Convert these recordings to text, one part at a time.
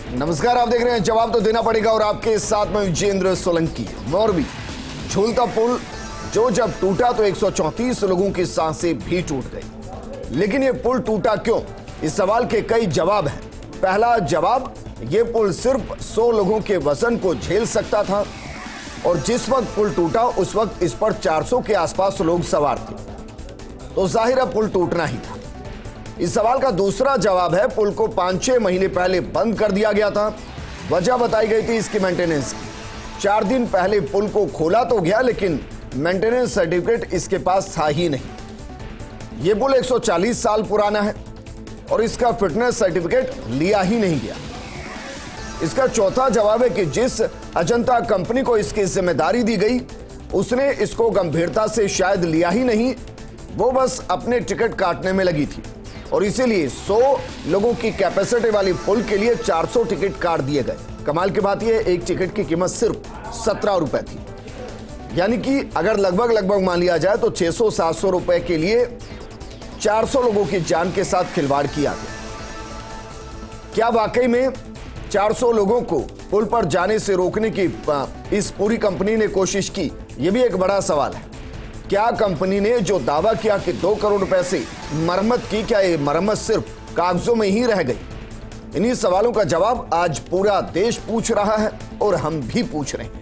नमस्कार, आप देख रहे हैं जवाब तो देना पड़ेगा और आपके साथ में विजेंद्र सोलंकी। मोरबी झूलता पुल जो जब टूटा तो 134 लोगों की सांसें भी टूट गई। लेकिन यह पुल टूटा क्यों, इस सवाल के कई जवाब हैं। पहला जवाब, यह पुल सिर्फ 100 लोगों के वजन को झेल सकता था और जिस वक्त पुल टूटा उस वक्त इस पर 400 के आसपास लोग सवार थे, तो जाहिर है पुल टूटना ही था। इस सवाल का दूसरा जवाब है, पुल को 5-6 महीने पहले बंद कर दिया गया था। वजह बताई गई थी इसकी मेंटेनेंस की। 4 दिन पहले पुल को खोला तो गया, लेकिन मेंटेनेंस सर्टिफिकेट इसके पास था ही नहीं। यह पुल 140 साल पुराना है और इसका फिटनेस सर्टिफिकेट लिया ही नहीं गया। इसका चौथा जवाब है कि जिस अजंता कंपनी को इसकी जिम्मेदारी दी गई उसने इसको गंभीरता से शायद लिया ही नहीं, वो बस अपने टिकट काटने में लगी थी और इसीलिए 100 लोगों की कैपेसिटी वाली पुल के लिए 400 टिकट काट दिए गए। कमाल की बात यह, एक टिकट की कीमत सिर्फ 17 रुपए थी, यानी कि अगर लगभग मान लिया जाए तो 600-700 रुपए के लिए 400 लोगों की जान के साथ खिलवाड़ किया गया। क्या वाकई में 400 लोगों को पुल पर जाने से रोकने की इस पूरी कंपनी ने कोशिश की? यह भी एक बड़ा सवाल है। क्या कंपनी ने जो दावा किया कि 2 करोड़ रुपए से मरम्मत की, क्या ये मरम्मत सिर्फ कागजों में ही रह गई? इन्हीं सवालों का जवाब आज पूरा देश पूछ रहा है और हम भी पूछ रहे हैं।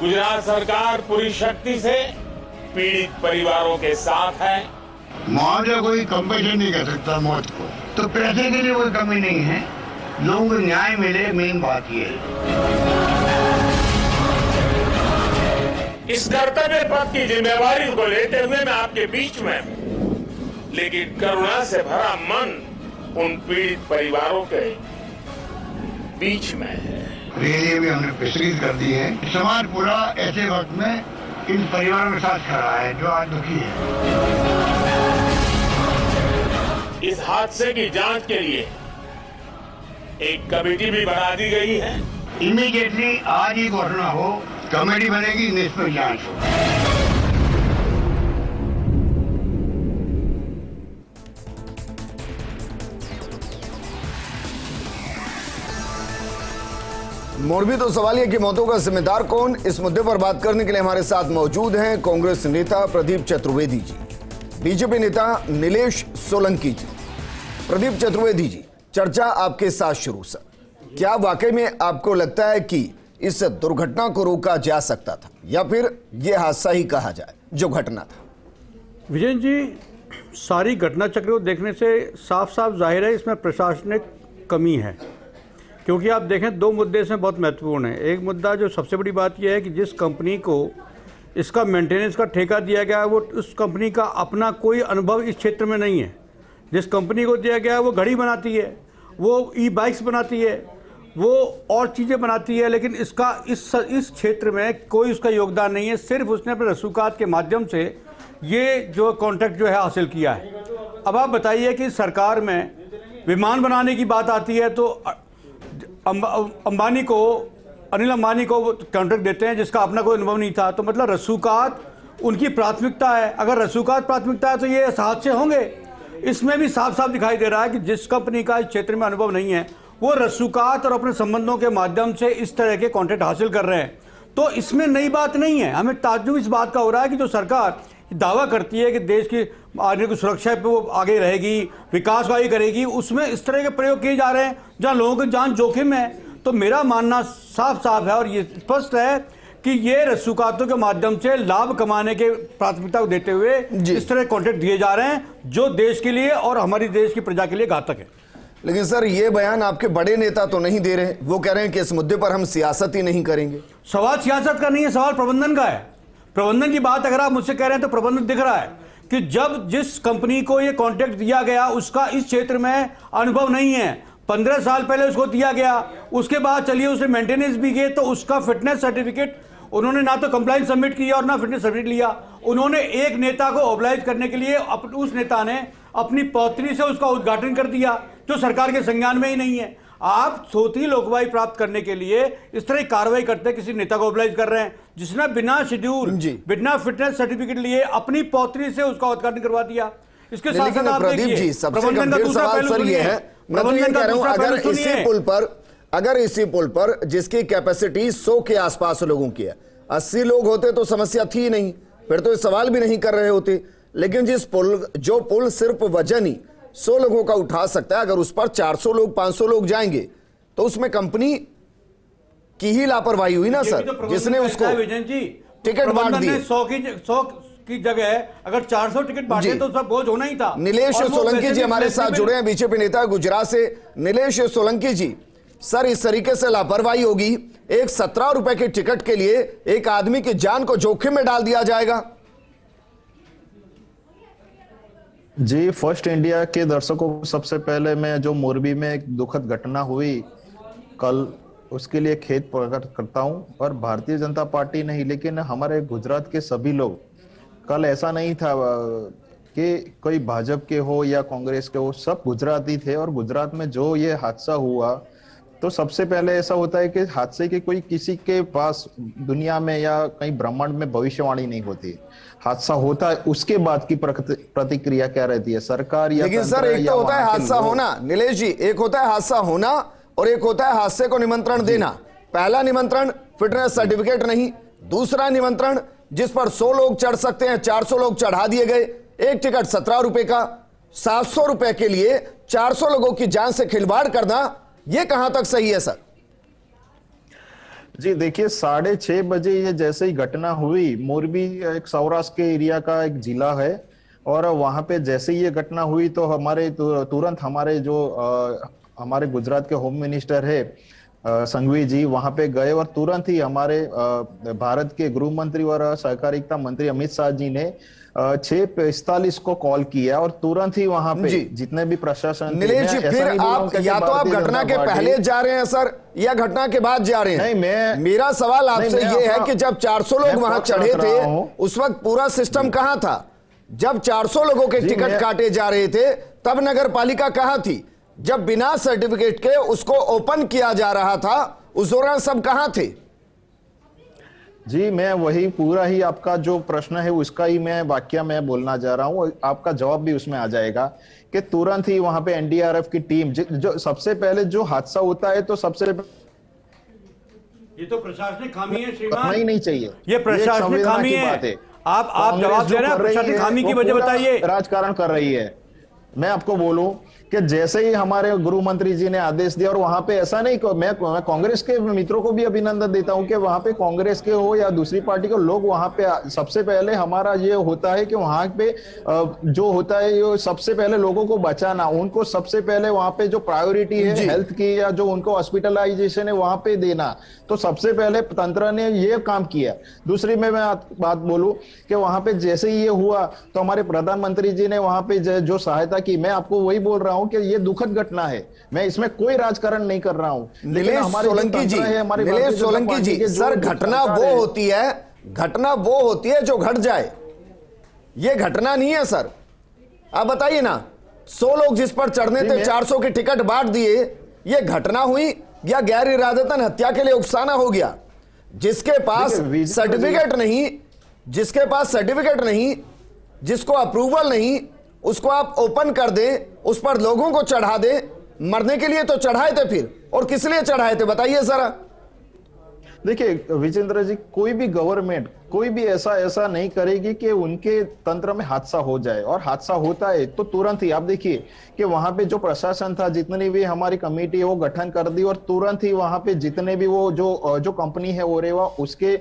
गुजरात सरकार पूरी शक्ति से पीड़ित परिवारों के साथ है। मुआवजा कोई कंपनसेशन नहीं कर सकता मौत को, तो पैसे के लिए कोई कमी नहीं है, लोगों को न्याय मिले, मेन बात ये है। इस कर्तव्य पथ की जिम्मेवारी को लेते हुए मैं आपके बीच में हूं, लेकिन करुणा से भरा मन उन पीड़ित परिवारों के बीच में है। रैली भी हमने विस्तृत कर दी है। समाज पूरा ऐसे वक्त में इन परिवारों के साथ खड़ा है जो आज दुखी है। इस हादसे की जांच के लिए एक कमेटी भी बना दी गई है। इमीडिएटली आज ही घोषणा हो, कमेटी बनेगी, निष्पक्ष जांच हो। मोरबी तो सवाल है कि मौतों का जिम्मेदार कौन। इस मुद्दे पर बात करने के लिए हमारे साथ मौजूद हैं कांग्रेस नेता प्रदीप चतुर्वेदी जी, बीजेपी नेता नीलेश सोलंकी जी। प्रदीप चतुर्वेदी जी, चर्चा आपके साथ शुरू। सर, क्या वाकई में आपको लगता है कि इस दुर्घटना को रोका जा सकता था या फिर यह हादसा ही कहा जाए जो घटना था? विजय जी, सारी घटना चक्र को देखने से साफ साफ जाहिर है इसमें प्रशासनिक कमी है, क्योंकि आप देखें 2 मुद्दे इसमें बहुत महत्वपूर्ण हैं। एक मुद्दा जो सबसे बड़ी बात यह है कि जिस कंपनी को इसका मेंटेनेंस का ठेका दिया गया है वो उस कंपनी का अपना कोई अनुभव इस क्षेत्र में नहीं है। जिस कंपनी को दिया गया है वो घड़ी बनाती है, वो ई-बाइक्स बनाती है, वो और चीज़ें बनाती है, लेकिन इसका इस क्षेत्र में कोई उसका योगदान नहीं है। सिर्फ उसने अपने रसूखात के माध्यम से ये जो कॉन्ट्रैक्ट जो है हासिल किया है। अब आप बताइए कि सरकार में विमान बनाने की बात आती है तो अंबानी को, अनिल अंबानी को कॉन्ट्रैक्ट देते हैं जिसका अपना कोई अनुभव नहीं था। तो मतलब रसूखात उनकी प्राथमिकता है। अगर रसूखात प्राथमिकता है तो ये हादसे होंगे। इसमें भी साफ साफ दिखाई दे रहा है कि जिस कंपनी का इस क्षेत्र में अनुभव नहीं है वो रसूखात और अपने संबंधों के माध्यम से इस तरह के कॉन्ट्रैक्ट हासिल कर रहे हैं। तो इसमें नई बात नहीं है। हमें ताज्जुब इस बात का हो रहा है कि जो सरकार दावा करती है कि देश की आगे की सुरक्षा पे वो आगे रहेगी, विकास को आगे करेगी, उसमें इस तरह के प्रयोग किए जा रहे हैं जहां लोगों की जान जोखिम है। तो मेरा मानना साफ साफ है और ये स्पष्ट है कि ये रसूखातों के माध्यम से लाभ कमाने के प्राथमिकता को देते हुए इस तरह कॉन्ट्रैक्ट दिए जा रहे हैं जो देश के लिए और हमारी देश की प्रजा के लिए घातक है। लेकिन सर, ये बयान आपके बड़े नेता तो नहीं दे रहे। वो कह रहे हैं कि इस मुद्दे पर हम सियासत ही नहीं करेंगे। सवाल सियासत का नहीं है, सवाल प्रबंधन का है। प्रबंधन की बात अगर आप मुझसे कह रहे हैं तो प्रबंधन दिख रहा है कि जब जिस कंपनी को ये कॉन्ट्रैक्ट दिया गया उसका इस क्षेत्र में अनुभव नहीं है। 15 साल पहले उसको दिया गया, उसके बाद चलिए उसने मेंटेनेंस भी किए, तो उसका फिटनेस सर्टिफिकेट उन्होंने ना तो कंप्लायंस सबमिट किया और ना फिटनेस सर्टिफिकेट लिया। उन्होंने एक नेता को ऑब्लाइज करने के लिए उस नेता ने अपनी पौत्री से उसका उद्घाटन कर दिया जो सरकार के संज्ञान में ही नहीं है। आप सोती लोकवाही प्राप्त करने के लिए इस तरह की कार्रवाई करते हैं, किसी नेता को ऑब्लाइज कर रहे हैं जिसने बिना शेड्यूल, बिना फिटनेस सर्टिफिकेट लिए अपनी पौत्री से उसका उद्घाटन करवा दिया। इसके साथ साथ आप प्रदीप जी, सबसे गंभीर सवाल सर ये है, मैं तो ये कह रहा हूं, अगर इसी पुल पर जिसकी कैपेसिटी 100 के आसपास लोगों की है, 80 लोग होते तो समस्या थी नहीं, फिर तो ये सवाल भी नहीं कर रहे होते। लेकिन जो पुल सिर्फ वजन ही 100 लोगों का उठा सकता है, अगर उस पर 400 लोग 500 लोग जाएंगे तो उसमें कंपनी की ही लापरवाही हुई ना सर, जिसने उसको टिकट बांट दिए। 100 की जगह अगर 400 टिकट बांटे तो सब बोझ होना ही था। नीलेश सोलंकी जी हमारे साथ जुड़े हैं, बीजेपी नेता गुजरात से। नीलेश सोलंकी जी, सर इस तरीके से लापरवाही होगी, एक 17 रुपए के टिकट के लिए एक आदमी की जान को जोखिम में डाल दिया जाएगा। जी, फर्स्ट इंडिया के दर्शकों को सबसे पहले मैं जो मोरबी में एक दुखद घटना हुई कल, उसके लिए खेद प्रकट करता हूं। और भारतीय जनता पार्टी नहीं, लेकिन हमारे गुजरात के सभी लोग, कल ऐसा नहीं था कि कोई भाजपा के हो या कांग्रेस के हो, सब गुजराती थे। और गुजरात में जो ये हादसा हुआ, तो सबसे पहले ऐसा होता है कि हादसे की कोई किसी के पास दुनिया में या कहीं ब्रह्मांड में भविष्यवाणी नहीं होती। हादसा होता है, उसके बाद की प्रतिक्रिया क्या रहती है सरकार या, लेकिन सर एक तो होता है हादसा होना, नीलेश जी, एक होता है हादसा होना और एक होता है हादसे को निमंत्रण देना। पहला निमंत्रण फिटनेस सर्टिफिकेट नहीं, दूसरा निमंत्रण जिस पर 100 लोग चढ़ सकते हैं 400 लोग चढ़ा दिए गए, एक टिकट 17 रुपए का, 700 रुपए के लिए 400 लोगों की जान से खिलवाड़ करना, यह कहां तक सही है सर? जी देखिए, 6:30 बजे ये जैसे ही घटना हुई, मोरबी एक सौराष्ट्र के एरिया का एक जिला है, और वहां पे जैसे ही ये घटना हुई तो हमारे तुरंत हमारे जो हमारे गुजरात के होम मिनिस्टर है संघवी जी वहां पे गए, और तुरंत ही हमारे भारत के गृह मंत्री और सहकारिता मंत्री अमित शाह जी ने 6:45 को कॉल किया, और तुरंत ही वहां पे जितने भी प्रशासन। नीलेश जी, फिर आप या तो आप घटना के पहले जा रहे हैं सर या घटना के बाद जा रहे हैं? नहीं, मेरा सवाल आपसे ये है कि जब 400 लोग वहां चढ़े थे उस वक्त पूरा सिस्टम कहां था? जब 400 लोगों के टिकट काटे जा रहे थे तब नगर पालिका कहां थी? जब बिना सर्टिफिकेट के उसको ओपन किया जा रहा था उस दौरान सब कहां थे? जी, मैं वही पूरा ही आपका जो प्रश्न है उसका ही मैं वाक्य में बोलना जा रहा हूं, आपका जवाब भी उसमें आ जाएगा कि तुरंत ही वहां पे एनडीआरएफ की टीम जो सबसे पहले जो हादसा होता है तो सबसे ये तो प्रशासनिक खामी है श्रीमान, ही नहीं चाहिए, ये प्रशासनिक खामी है। आप जवाब दे रहे हैं, प्रशासनिक खामी की वजह बताइए। राजकारण कर रही है। मैं आपको बोलूं कि जैसे ही हमारे गृह मंत्री जी ने आदेश दिया, और वहां पे ऐसा नहीं, मैं कांग्रेस के मित्रों को भी अभिनंदन देता हूं कि वहां पे कांग्रेस के हो या दूसरी पार्टी के लोग वहां पे सबसे पहले हमारा ये होता है कि वहां पे जो होता है ये सबसे पहले लोगों को बचाना, उनको सबसे पहले वहां पे जो प्रायोरिटी है हेल्थ की या जो उनको हॉस्पिटलाइजेशन है वहां पे देना, तो सबसे पहले तंत्र ने ये काम किया। दूसरी में मैं बात बोलूं कि वहां पे जैसे ही ये हुआ तो हमारे प्रधानमंत्री जी ने वहां पे जो सहायता की, मैं आपको वही बोल रहा हूं कि ये दुखद घटना है, मैं इसमें कोई राजकारण नहीं कर रहा हूं। नीलेश सोलंकी जी, सर घटना वो होती है जो घट जाए, ये घटना नहीं है सर। आप बताइए ना, 100 लोग जिस पर चढ़ने थे 400 के टिकट बांट दिए, ये घटना हुई या गैर इरादतन हत्या के लिए उकसाना हो गया? जिसके पास सर्टिफिकेट नहीं, जिसको अप्रूवल नहीं, उसको आप ओपन कर दें, उस पर लोगों को चढ़ा दें। मरने के लिए तो चढ़ाए थे, फिर और किस लिए चढ़ाए थे बताइए जरा। देखिए विजेंद्र जी, कोई भी गवर्नमेंट कोई भी ऐसा नहीं करेगी कि उनके तंत्र में हादसा हो जाए, और हादसा होता है तो तुरंत ही आप देखिए कि वहां पे जो प्रशासन था, जितनी भी हमारी कमेटी है वो गठन कर दी, और तुरंत ही वहां पे जितने भी वो जो कंपनी है ओरेवा उसके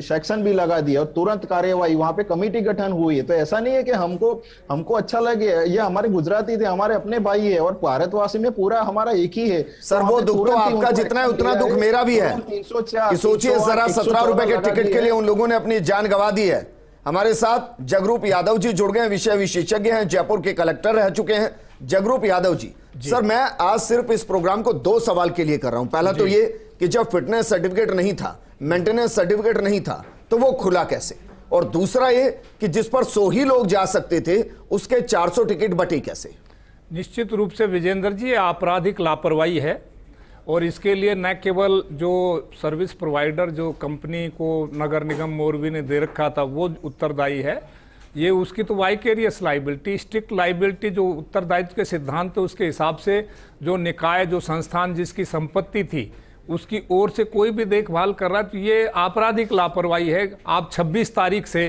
सेक्शन भी लगा दिया, और तुरंत कार्यवाही वहां पे कमेटी गठन हुई है। तो ऐसा नहीं है कि हमको अच्छा लगे, ये हमारे गुजराती थे, हमारे अपने भाई है, और भारतवासी में पूरा हमारा एक ही है। सर वो दुख तो आपका जितना है उतना दुख मेरा भी है। सोचिए जरा, 17 रुपए के टिकट के लिए उन लोगों ने अपनी जान गंवा दी है। हमारे साथ जगरूप यादव जी जुड़ गए हैं, विषय विशेषज्ञ हैं, जयपुर के कलेक्टर रह चुके हैं। जगरूप यादव जी, सर मैं आज सिर्फ इस प्रोग्राम को 2 सवाल के लिए कर रहा हूं। पहला तो ये कि जब फिटनेस सर्टिफिकेट नहीं था, मेंटेनेंस सर्टिफिकेट नहीं था, तो वो खुला कैसे? और दूसरा ये कि जिस पर 100 ही लोग जा सकते थे उसके 400 टिकट बटे कैसे? निश्चित रूप से विजेंद्र जी आपराधिक लापरवाही है, और इसके लिए न केवल जो सर्विस प्रोवाइडर जो कंपनी को नगर निगम मोरबी ने दे रखा था वो उत्तरदायी है, ये उसकी तो वाइकेरियस लाइबिलिटी, स्ट्रिक्ट लाइबिलिटी जो उत्तरदायित्व के सिद्धांत है उसके हिसाब से जो निकाय जो संस्थान जिसकी संपत्ति थी उसकी ओर से कोई भी देखभाल कर रहा है तो ये आपराधिक लापरवाही है। आप 26 तारीख से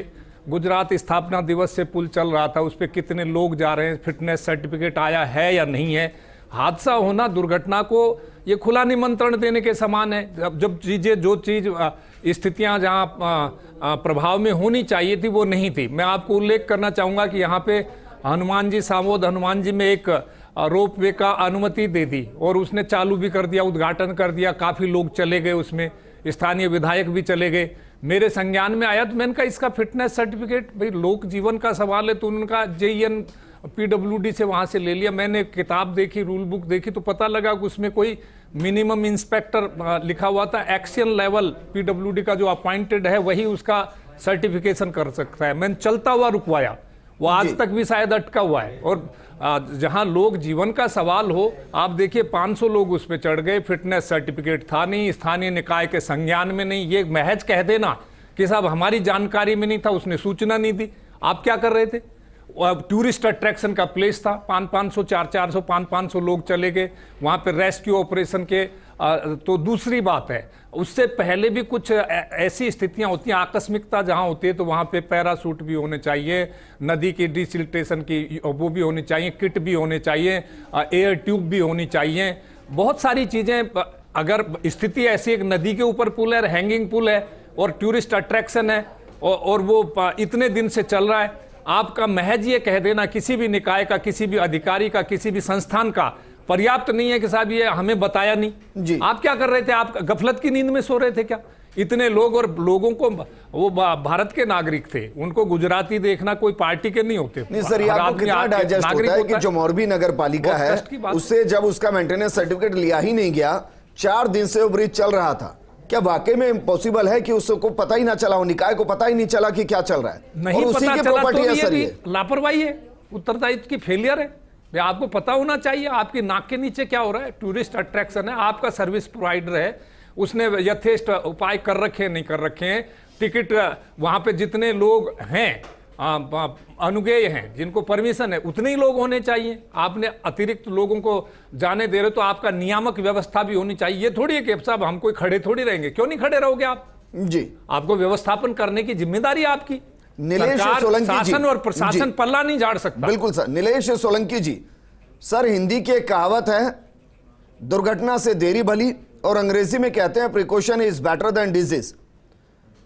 गुजरात स्थापना दिवस से पुल चल रहा था, उस पर कितने लोग जा रहे हैं, फिटनेस सर्टिफिकेट आया है या नहीं है। हादसा होना, दुर्घटना को ये खुला निमंत्रण देने के समान है। जब चीज़ें जो चीज़ स्थितियां जहां प्रभाव में होनी चाहिए थी वो नहीं थी। मैं आपको उल्लेख करना चाहूँगा कि यहाँ पे हनुमान जी सामोद हनुमान जी में एक रोप वे का अनुमति दे दी और उसने चालू भी कर दिया, उद्घाटन कर दिया, काफ़ी लोग चले गए, उसमें स्थानीय विधायक भी चले गए। मेरे संज्ञान में आया तो मैंने कहा इसका फिटनेस सर्टिफिकेट, भाई लोक जीवन का सवाल है तो उनका JEN PWD से वहाँ से ले लिया। मैंने किताब देखी, रूल बुक देखी तो पता लगा कि उसमें कोई मिनिमम इंस्पेक्टर लिखा हुआ था, एक्शन लेवल PWD का जो अपॉइंटेड है वही उसका सर्टिफिकेशन कर सकता है। मैंने चलता हुआ रुकवाया, वो आज तक भी शायद अटका हुआ है। और जहां लोग जीवन का सवाल हो, आप देखिए 500 लोग उस पर चढ़ गए, फिटनेस सर्टिफिकेट था नहीं, स्थानीय निकाय के संज्ञान में नहीं। ये महज कह देना कि साहब हमारी जानकारी में नहीं था, उसने सूचना नहीं दी। आप क्या कर रहे थे? टूरिस्ट अट्रैक्शन का प्लेस था, 500 400 500 लोग चले गए वहां पे रेस्क्यू ऑपरेशन के। तो दूसरी बात है, उससे पहले भी कुछ ऐसी स्थितियां होती हैं, आकस्मिकता जहां होती है तो वहां पे पैरासूट भी होने चाहिए, नदी की डिसिल्टेशन की वो भी होनी चाहिए, किट भी होने चाहिए, एयर ट्यूब भी होनी चाहिए, बहुत सारी चीजें। अगर स्थिति ऐसी, एक नदी के ऊपर पुल है, हैंगिंग पुल है और टूरिस्ट अट्रैक्शन है और वो इतने दिन से चल रहा है, आपका महज ये कह देना किसी भी निकाय का, किसी भी अधिकारी का, किसी भी संस्थान का पर्याप्त नहीं है कि साहब ये हमें बताया नहीं जी। आप क्या कर रहे थे? आप गफलत की नींद में सो रहे थे क्या? इतने लोग, और लोगों को, वो भारत के नागरिक थे, उनको गुजराती देखना कोई पार्टी के नहीं होते। नहीं सर, ये आपको कितना डाइजेस्ट होता है कि जो मोरबी नगर पालिका है उससे जब उसका मेंटेनेंस सर्टिफिकेट लिया ही नहीं गया, 4 दिन से वो ब्रिज चल रहा था, क्या वाकई में पॉसिबल है कि उसको पता ही ना चला हो, निकाय को पता ही नहीं चला कि क्या चल रहा है? नहीं, और उसी की प्रॉपर्टी है सर, ये लापरवाही है, उत्तरदायित्व की फेलियर है। आपको पता होना चाहिए आपकी नाक के नीचे क्या हो रहा है। टूरिस्ट अट्रैक्शन है, आपका सर्विस प्रोवाइडर है, उसने यथेष्ट उपाय कर रखे नहीं कर रखे हैं। टिकट वहां पे जितने लोग हैं अनुगेय हैं, जिनको परमिशन है, उतने ही लोग होने चाहिए। आपने अतिरिक्त लोगों को जाने दे रहे तो आपका नियामक व्यवस्था भी होनी चाहिए। ये थोड़ी है कि साहब हम कोई खड़े थोड़ी रहेंगे। क्यों नहीं खड़े रहोगे आप जी? आपको व्यवस्थापन करने की जिम्मेदारी है आपकी। नीलेश सोलंकी जी, शासन और प्रशासन पल्ला नहीं झाड़ सकता। बिल्कुल सर। नीलेश सोलंकी जी, सर हिंदी की एक कहावत है, दुर्घटना से देरी भली, और अंग्रेजी में कहते हैं precaution is better than disease.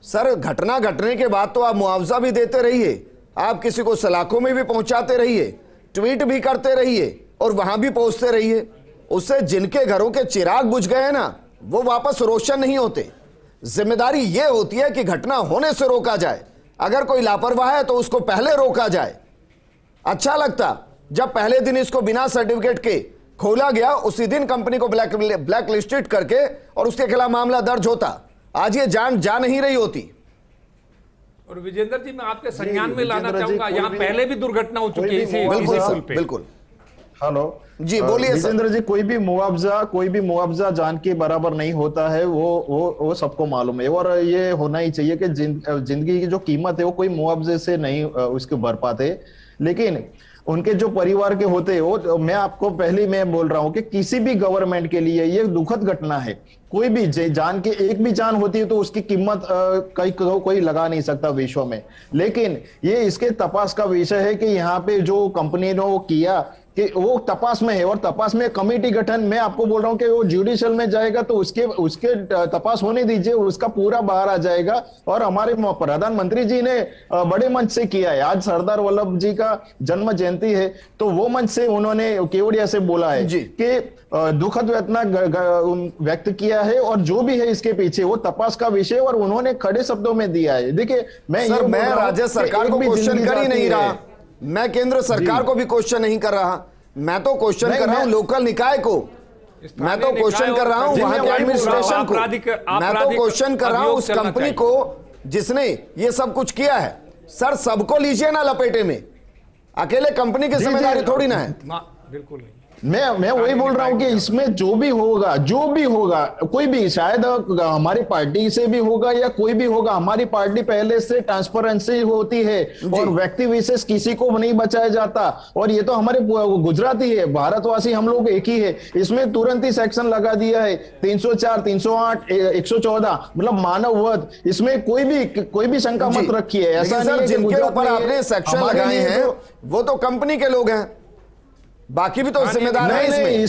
Sir घटना घटने के बाद तो आप मुआवजा भी देते रहिए, आप किसी को सलाखों में भी पहुंचाते रहिए, ट्वीट भी करते रहिए और वहां भी पहुंचते रहिए। उससे जिनके घरों के चिराग बुझ गए ना, वो वापस रोशन नहीं होते। जिम्मेदारी ये होती है कि घटना होने से रोका जाए। अगर कोई लापरवाह है तो उसको पहले रोका जाए। अच्छा लगता जब पहले दिन इसको बिना सर्टिफिकेट के खोला गया, उसी दिन कंपनी को ब्लैक लिस्टेड करके और उसके खिलाफ मामला दर्ज होता। आज ये जान जा नहीं रही होती। और विजेंद्र जी, मैं आपके संज्ञान में लाना चाहूंगा, यहाँ पहले भी दुर्घटना हो चुकी है इसी पुल पे। बिल्कुल। हेलो जी बोलिए विजेंद्र जी, कोई भी मुआवजा जान के बराबर नहीं होता है, वो सबको मालूम है। और ये होना ही चाहिए कि जिंदगी की जो कीमत है वो कोई मुआवजे से नहीं उसको भर पाते। लेकिन उनके जो परिवार के होते हैं, वो मैं आपको पहले मैं बोल रहा हूं कि किसी भी गवर्नमेंट के लिए ये दुखद घटना है। कोई भी जान के एक भी जान होती है तो उसकी कीमत कोई लगा नहीं सकता विश्व में। लेकिन ये इसके तपास का विषय है कि यहाँ पे जो कंपनी ने वो किया कि वो तपास में है, और तपास में कमेटी गठन, मैं आपको बोल रहा हूं कि वो जुडिशियल में जाएगा तो उसके तपास होने दीजिए, उसका पूरा बाहर आ जाएगा। और हमारे प्रधानमंत्री जी ने बड़े मंच से किया है, आज सरदार वल्लभ जी का जन्म जयंती है, तो वो मंच से उन्होंने केवड़िया से बोला है कि दुखद वेदना व्यक्त किया है, और जो भी है इसके पीछे वो तपास का विषय, और उन्होंने खड़े शब्दों में दिया है। देखिए मैं राज्य सरकार को क्वेश्चन कर ही नहीं रहा, मैं केंद्र सरकार को भी क्वेश्चन नहीं कर रहा, मैं तो क्वेश्चन कर रहा हूं लोकल निकाय को, मैं तो क्वेश्चन कर रहा हूं वहां के एडमिनिस्ट्रेशन को, मैं तो क्वेश्चन कर रहा हूं उस कंपनी को जिसने ये सब कुछ किया है। सर सबको लीजिए ना लपेटे में, अकेले कंपनी की जिम्मेदारी थोड़ी ना है। बिल्कुल नहीं। मैं वही बोल रहा हूं कि इसमें जो भी होगा कोई भी, शायद हमारी पार्टी से भी होगा या कोई भी होगा, हमारी पार्टी पहले से ट्रांसपेरेंसी होती है और व्यक्ति विशेष किसी को नहीं बचाया जाता। और ये तो हमारे गुजराती है, भारतवासी हम लोग एक ही है। इसमें तुरंत ही सेक्शन लगा दिया है 304, 308, 114, मतलब मानव वध। इसमें कोई भी शंका मत रखिए। ऐसा नहीं है जिनके ऊपर आपने सेक्शन लगाए हैं वो तो कंपनी के लोग हैं, बाकी भी तो जिम्मेदार है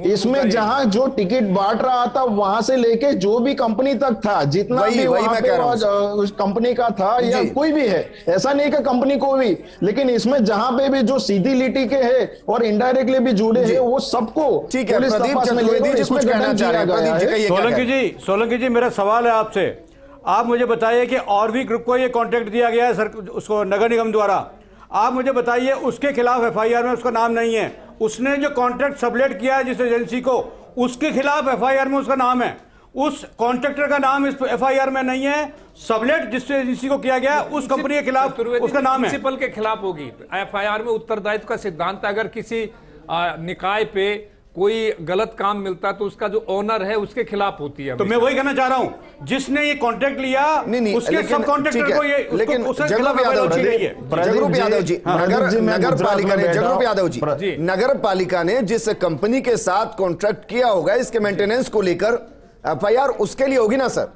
इसमें जहां जो टिकट बांट रहा था वहां से लेके जो भी कंपनी तक था, जितना भी वहां पे उस कंपनी का था या कोई भी है, ऐसा नहीं कि कंपनी को भी, लेकिन इसमें जहां पे भी जो सीधी लिटी के है और इनडायरेक्टली भी जुड़े हैं वो सबको पुलिस तपास में लेकर इसमें गठन किया गया है। सोलंकी जी, मेरा सवाल है आपसे, आप मुझे बताइए कि और भी ग्रुप को ये कॉन्ट्रैक्ट दिया गया है उसको नगर निगम द्वारा, आप मुझे बताइए उसके खिलाफ एफआईआर में उसका नाम नहीं है। उसने जो कॉन्ट्रैक्ट सबलेट किया है जिस एजेंसी को, उसके खिलाफ एफआईआर में उसका नाम है, उस कॉन्ट्रैक्टर का नाम इस एफआईआर में नहीं है। सबलेट जिस एजेंसी को किया गया उस कंपनी के खिलाफ उसका नाम है, प्रिंसिपल के खिलाफ होगी। एफआईआर में उत्तरदायित्व का सिद्धांत, अगर किसी निकाय पे कोई गलत काम मिलता तो उसका जो ओनर है उसके खिलाफ होती है। तो मैं वही कहना चाह रहा हूं, जिसने ये कॉन्ट्रैक्ट लिया उसके सब कॉन्ट्रैक्टर को ये, लेकिन जगरूप यादव जी, नगर पालिका ने जिस कंपनी के साथ कॉन्ट्रैक्ट किया होगा इसके मेंटेनेंस को लेकर एफआईआर उसके लिए होगी ना सर?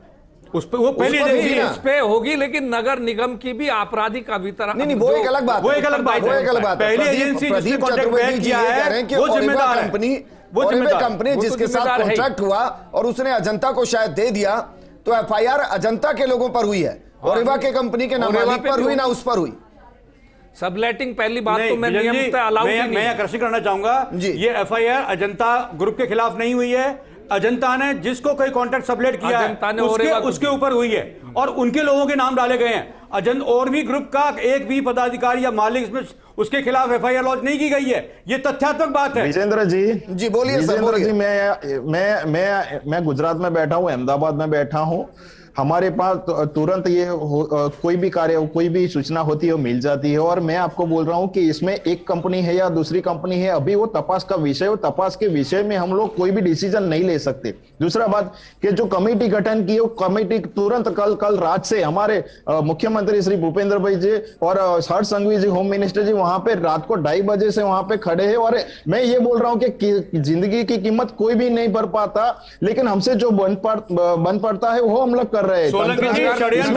उस पे वो पहली इस पे होगी, लेकिन नगर निगम की भी आपराधिक नहीं, वो एक अलग बात, पहली एजेंसी जिसने कॉन्ट्रैक्ट किया है वो जिम्मेदार कंपनी जिसके साथ कॉन्ट्रैक्ट हुआ और उसने अजंता को शायद दे दिया, तो एफआईआर अजंता के लोगों पर हुई है और रिवा के कंपनी के नामालिक पर हुई ना उस पर हुई। सबलेटिंग पहली बात तो मैं नियमित अलाउ नहीं, मैं आकर्षित करना चाहूंगा, ये एफआईआर अजंता ग्रुप के खिलाफ नहीं हुई है। अजंता ने जिसको कोई कॉन्ट्रैक्ट सबलेट किया है उसके ऊपर हुई है और उनके लोगों के नाम डाले गए हैं। और भी ग्रुप का एक भी पदाधिकारी या मालिक इसमें उसके खिलाफ एफआईआर लॉन्च नहीं की गई है। ये तथ्यात्मक बात है। विजेंद्र जी बोलिए सर। जी मैं गुजरात में बैठा हूं, अहमदाबाद में बैठा हूं। हमारे पास तुरंत ये कोई भी कार्य, कोई भी सूचना होती है वो मिल जाती है। और मैं आपको बोल रहा हूं कि इसमें एक कंपनी है या दूसरी कंपनी है, अभी वो तपास का विषय, वो तपास के विषय में हम लोग कोई भी डिसीजन नहीं ले सकते। दूसरा बात कि जो कमेटी गठन की, वो कमेटी तुरंत कल रात से हमारे मुख्यमंत्री श्री भूपेंद्र भाई जी और हर्ष संघवी जी होम मिनिस्टर जी वहां पे रात को 2:30 बजे से वहां पे खड़े हैं। और मैं ये बोल रहा हूं कि जिंदगी की कीमत कोई भी नहीं भर पाता, लेकिन हमसे जो बन पड़ता है वो हम लोग कर रहे हैं। षड्यंत्र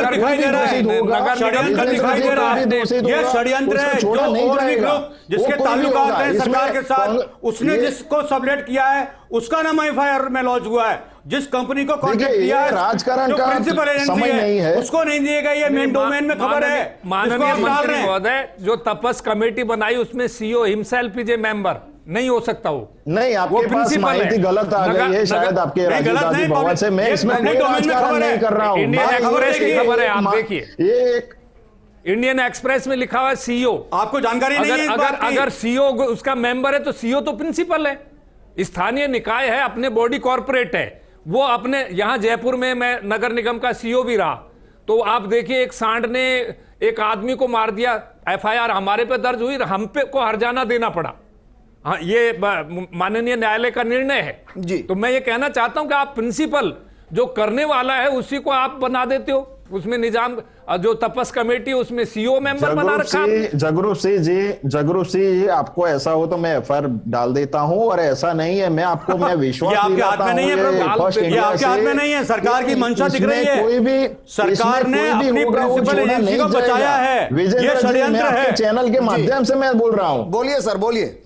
दिखाई दे रहा है, षड्यंत्र दिखाई दे रहा है। ये षड्यंत्र है जो और भी ग्रुप जिसके ताल्लुकात हैं सरकार के साथ, उसने जिसको सबलेट किया है उसका नाम एफआईआर में लॉन्च हुआ है। जिस कंपनी को कॉन्ट्रैक्ट किया है, राजकारण का प्रिंसिपल एजेंसी है उसको नहीं दिए गए। ये मेन डोमेन में खबर है। माननीय मंत्री महोदय, जो तपस कमेटी बनाई उसमें CEO himself is a member, नहीं हो सकता वो नहीं। आपके पास माहिती गलत आ गई है शायद आपके राजीव भवन से। मैं इसमें कोई राजकारण नहीं कर रहा हूं। इंडियन एक्सप्रेस की खबर है, आप देखिए, ये इंडियन एक्सप्रेस में लिखा हुआ है सीईओ। आपको जानकारी नहीं है इस बात की? अगर सीईओ उसका मेंबर है तो सीईओ तो प्रिंसिपल है, स्थानीय निकाय है, अपने बॉडी कॉर्पोरेट है। वो अपने यहां जयपुर में मैं नगर निगम का सीईओ भी रहा, तो आप देखिए एक सांड ने एक आदमी को मार दिया, एफआईआर हमारे पे दर्ज हुई, हम पे को हर्जाना देना पड़ा। हाँ, ये माननीय न्यायालय का निर्णय है जी। तो मैं ये कहना चाहता हूं कि आप प्रिंसिपल जो करने वाला है उसी को आप बना देते हो। उसमें निजाम जो तपस कमेटी उसमें सीईओ मेंबर बना रखा। जगरूप सिंह जी, आपको ऐसा हो तो मैं एफआईआर डाल देता हूं, और ऐसा नहीं है। मैं विश्वास आपके हाथ में नहीं है, ये आपके हाथ में नहीं है। सरकार की मंशा दिख रही है। कोई भी सरकार ने अपनी प्रिंसिपल एजेंसी को बचाया है। ये षड्यंत्र है। चैनल के माध्यम से मैं बोल रहा हूं। बोलिए सर, बोलिए।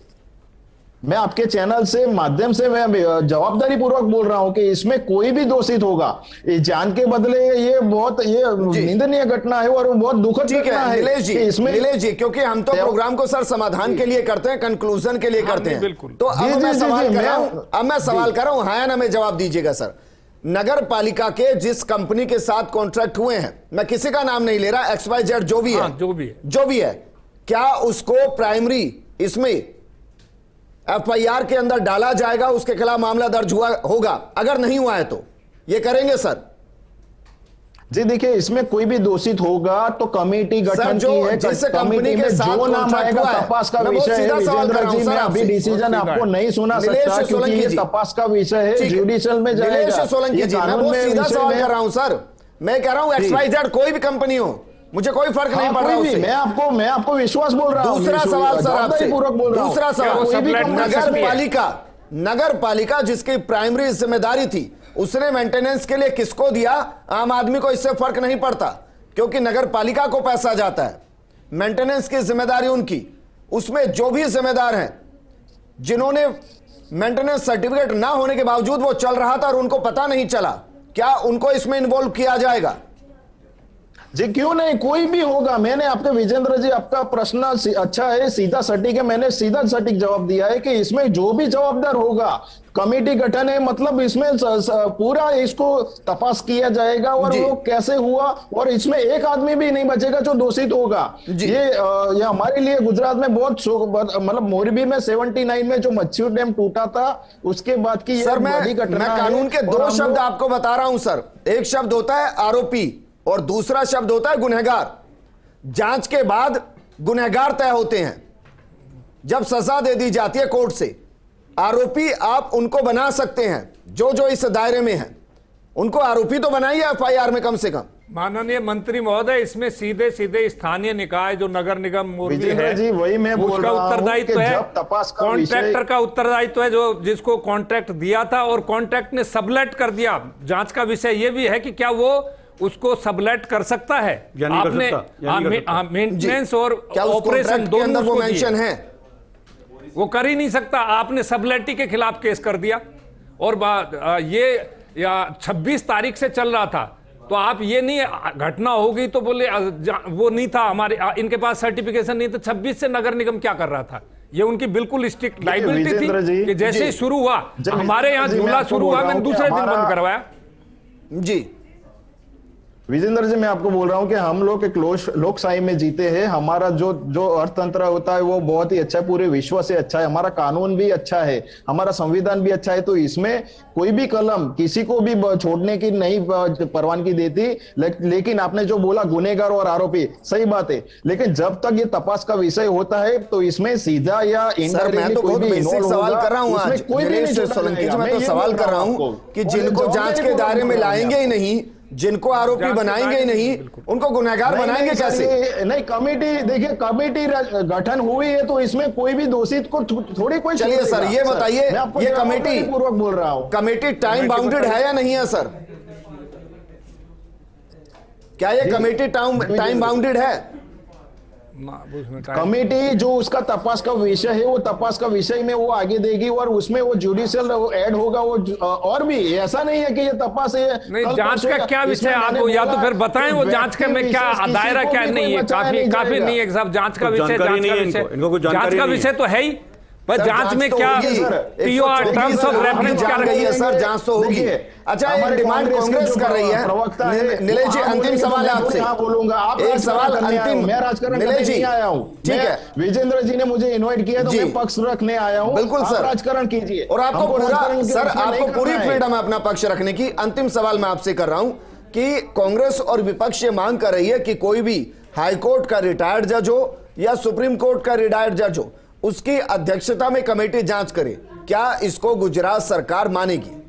मैं आपके चैनल से माध्यम से मैं जवाबदारी पूर्वक बोल रहा हूं कि इसमें कोई भी दोषित होगा, ये जान के बदले ये बहुत निंदनीय घटना है और बहुत दुखद घटना है। नीलेश जी, क्योंकि हम तो प्रोग्राम को सर समाधान के लिए करते हैं, कंक्लूजन के लिए करते हैं। तो अब मैं सवाल कर रहा हूं, हाँ या ना में जवाब दीजिएगा सर। नगर पालिका के जिस कंपनी के साथ कॉन्ट्रैक्ट हुए हैं, मैं किसी का नाम नहीं ले रहा, XYZ जो भी है, क्या उसको प्राइमरी इसमें एफआईआर के अंदर डाला जाएगा, उसके खिलाफ मामला दर्ज हुआ होगा? अगर नहीं हुआ है तो ये करेंगे सर? जी देखिए, इसमें कोई भी दोषित होगा तो कमेटी गठन की है। जिस कंपनी के साथ जो नाम आएगा तपास का विषय है। विजेंद्र जी, मैं अभी डिसीजन आपको नहीं सुना सकता क्योंकि ये तपास का विषय है, जुडिशियल में जाएगा। सोलंकी जी, मैं बहुत सीधा सवाल कर रहा हूं सर। मैं कह रहा हूं XYZ कोई भी कंपनी हो, मुझे कोई फर्क नहीं पड़ रहा उससे। मैं आपको विश्वास बोल रहा हूं। दूसरा सवाल सर आपसे, दूसरा सवाल, नगर पालिका जिसकी प्राइमरी जिम्मेदारी थी उसने मेंटेनेंस के लिए किसको दिया? आम आदमी को इससे फर्क नहीं पड़ता क्योंकि नगर पालिका को पैसा जाता है, मेंटेनेंस की जिम्मेदारी उनकी। उसमें जो भी जिम्मेदार हैं जिन्होंने मेंटेनेंस सर्टिफिकेट ना होने के बावजूद वो चल रहा था और उनको पता नहीं चला, क्या उनको इसमें इन्वॉल्व किया जाएगा? जी क्यों नहीं, कोई भी होगा। मैंने आपके विजेंद्र जी, आपका प्रश्न अच्छा है, सीधा सटीक है। मैंने सीधा सटीक जवाब दिया है कि इसमें जो भी जवाबदार होगा, कमेटी गठन है मतलब इसमें पूरा इसको तपास किया जाएगा और वो कैसे हुआ, और इसमें एक आदमी भी नहीं बचेगा जो दोषित होगा। ये हमारे लिए गुजरात में बहुत मतलब मोरबी में 79 में जो मच्छी डैम टूटा था उसके बाद की सर मैं कानून के दो शब्द आपको बता रहा हूं सर। एक शब्द होता है आरोपी और दूसरा शब्द होता है गुनहगार। जांच के बाद गुनहगार तय होते हैं। जब सजा दे दी जाती है कोर्ट से, आरोपी आप उनको बना सकते हैं, जो इस दायरे में हैं उनको आरोपी तो बनाइए FIR में कम से कम। माननीय मंत्री महोदय, इसमें सीधे सीधे स्थानीय निकाय जो नगर निगम मोरबी है जी, वही मैं बोल उसका उत्तरदायित्व है, कॉन्ट्रैक्टर का उत्तरदायित्व है जो जिसको कॉन्ट्रैक्ट दिया था और कॉन्ट्रैक्ट ने सबलेट कर दिया। जांच का विषय यह भी है कि क्या वो उसको सबलेट कर सकता है? आपने मेंटेनेंस और ऑपरेशन दोनों वो मेंशन है, वो कर ही नहीं सकता। आपने सबलेटी के खिलाफ केस कर दिया और ये 26 तारीख से चल रहा था, तो आप ये नहीं घटना होगी तो बोले वो नहीं था, हमारे इनके पास सर्टिफिकेशन नहीं था। 26 से नगर निगम क्या कर रहा था? ये उनकी बिल्कुल स्ट्रिक्ट लाइबिलिटी थी कि जैसे ही शुरू हुआ, हमारे यहाँ झूला शुरू हुआ, मैंने दूसरे दिन बंद करवाया। जी विजेंद्र जी, मैं आपको बोल रहा हूं कि हम लोग एक लोकशाही में जीते हैं। हमारा जो अर्थतंत्र होता है वो बहुत ही अच्छा है, पूरे विश्व से अच्छा है। हमारा कानून भी अच्छा है, हमारा संविधान भी अच्छा है। तो इसमें कोई भी कलम किसी को भी छोड़ने की नहीं परवानगी देती। लेकिन आपने जो बोला गुनहगार और आरोपी, सही बात है, लेकिन जब तक ये तपास का विषय होता है तो इसमें सीधा या इनडायरेक्टली कोई भी सवाल कर रहा हूं आज सोलंकी जी, मैं तो सवाल कर रहा हूं कि जिनको जांच के दायरे में लाएंगे ही नहीं, जिनको आरोपी बनाएंगे ही नहीं, उनको गुनहगार बनाएंगे कैसे? नहीं, कमेटी देखिए, कमेटी गठन हुई है तो इसमें कोई भी दोषित को थोड़ी कोई। चलिए सर, ये बताइए, ये कमेटी पूर्वक बोल रहा हूं, कमेटी टाइम बाउंडेड है या नहीं है सर? क्या ये कमेटी टाइम बाउंडेड है? कमेटी जो उसका तपास का विषय है वो तपास का विषय में वो आगे देगी और उसमें वो जुडिशियल ऐड होगा। वो और भी ऐसा नहीं है कि ये तपास है नहीं, जांच का क्या विषय आप या तो फिर बताएं वो जांच का में क्या दायरा क्या नहीं है। काफी नहीं है साहब, जांच का विषय जांच का विषय तो है ही, पर जांच में क्या टर्म्स ऑफ रेफरेंस क्या रही है सर? जांच तो होगी। अच्छा, एक डिमांड कांग्रेस कर रही है। नीलेश जी, अंतिम सवाल है आपसे, एक सवाल अंतिम। मैं राजकारण करने नहीं आया हूं, ठीक है? विजेंद्र जी ने मुझे इनवाइट किया तो मैं पक्ष रखने आया हूं। बिल्कुल सर, राजकारण कीजिए और आपको पूरी फ्रीडम है अपना पक्ष रखने की। अंतिम सवाल मैं आपसे कर रहा हूं कि कांग्रेस और विपक्ष ये मांग कर रही है कि कोई भी हाईकोर्ट का रिटायर्ड जज हो या सुप्रीम कोर्ट का रिटायर्ड जज हो, उसकी अध्यक्षता में कमेटी जांच करे। क्या इसको गुजरात सरकार मानेगी?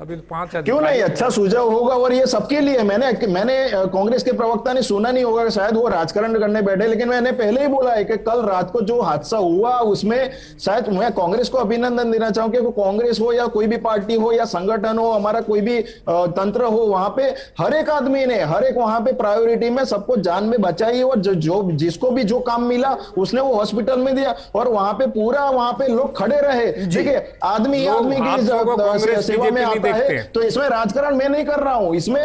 अभी 5 क्यों नहीं, अच्छा सुझाव होगा और ये सबके लिए। मैंने कांग्रेस के प्रवक्ता ने सुना नहीं होगा, शायद वो राजकारण करने बैठे, लेकिन मैंने पहले ही बोला है कि कल रात को जो हादसा हुआ उसमें शायद मैं कांग्रेस को अभिनंदन देना चाहूं कि कांग्रेस हो या कोई भी पार्टी हो या संगठन हो, हमारा कोई भी तंत्र हो, वहां पे हर एक आदमी ने वहां पे प्रायोरिटी में सबको जान में बचाई और जो जिसको भी जो काम मिला उसने वो हॉस्पिटल में दिया और वहां पे पूरा वहां पे लोग खड़े रहे। ठीक है, आदमी की सेवा में आता है, तो इसमें राजकारण मैं नहीं कर रहा हूं, इसमें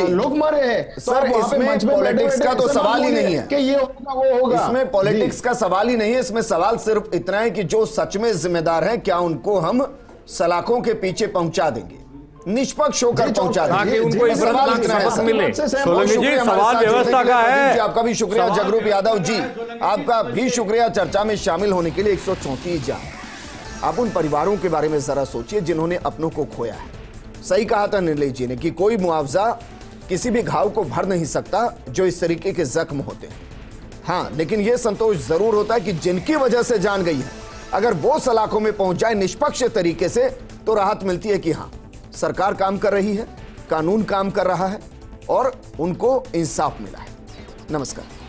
लोग मरे हैं सर। इसमें पॉलिटिक्स का तो सवाल ही नहीं है कि ये होगा वो होगा, इसमें पॉलिटिक्स का सवाल ही नहीं है। इसमें सवाल सिर्फ इतना है कि जो सच में जिम्मेदार हैं, क्या उनको हम सलाखों के पीछे पहुंचा देंगे, निष्पक्ष होकर पहुंचा देंगे? उनको सवाल इतना है सर। सवाल व्यवस्था का है। आपका भी शुक्रिया जगरूप यादव जी, आपका भी शुक्रिया चर्चा में शामिल होने के लिए। 134 जान। आप उन परिवारों के बारे में जरा सोचिए जिन्होंने अपनों को खोया है। सही कहा था नीलेश जी ने कि कोई मुआवजा किसी भी घाव को भर नहीं सकता जो इस तरीके के जख्म होते हैं। हाँ, लेकिन यह संतोष जरूर होता है कि जिनकी वजह से जान गई है, अगर वो सलाखों में पहुंच जाए निष्पक्ष तरीके से, तो राहत मिलती है कि हाँ, सरकार काम कर रही है, कानून काम कर रहा है और उनको इंसाफ मिला है। नमस्कार।